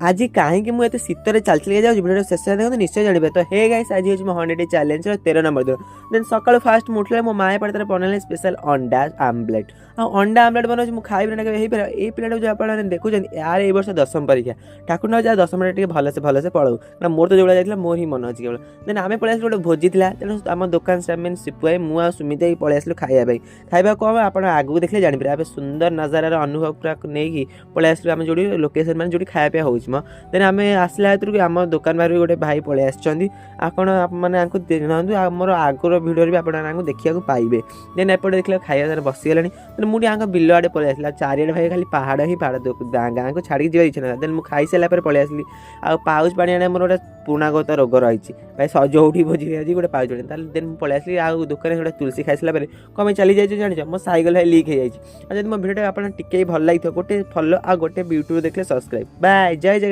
आज कहीं मुझे शीतर चल चल जाऊँ भिडियो शेष देखते निश्चय जानवे। तो हे गाइस आज हूँ मो 100 डे चैलेंज 13 नंबर दिन। देन सकाल फास्ट मुठे मो माए पड़े बनल स्पेशल अंडा आमलेट अंडा आमलेट बनाऊँ मुझे खाइबे ना ये पिलाटा जो आप देखुं यार ये वर्ष 10वीं परीक्षा ठाकुर ना जहाँ 10वीं टे भलसे पढ़ू ना मोर तो जो जाता मोर ही मन अच्छी केवल। देन आम पलि गोटे भोजी था तेणु आम दुकान स्टाफ सिपुआई मुआ सुमिता पलि आसलु खाइबा कम आप आगू देखले जानीपर आप सुंदर नजारार अनुभव पूरा नहीं पलि आसलु आम जो लोकेशन मैंने जो खाया हो। देन आम आसला हेतु आम दुकान बाहर गोटे भाई पलि आपने देखते आमर आगर भिडियो भी आपको देखा पाइबे। देन एपटे देखिए खाଇବା बसीगला। देन मुझे यहाँ बिल आड़े पलि आसला चारिड़े भाई खाली पहाड़ ही पहाड़ गाँ को छाड़ी जी इच्छा ना। देन मुझे खाई सारा पलि आसली पाउच पानी आने मोर गोटे पुणागत रोग रही भाई सजौटी भोजी गोटे पाउच पानी देन मुझे पलि आसली दुकान गोटे तुलसी खाई सारा कम चली जाए जान मो साइकेल भाई लीक हो जाए। जब मो भिडियो आप टे भल लगी गोटे फॉलो आ गोटे यूट्यूब देखले सब्सक्राइब बाय जय जय।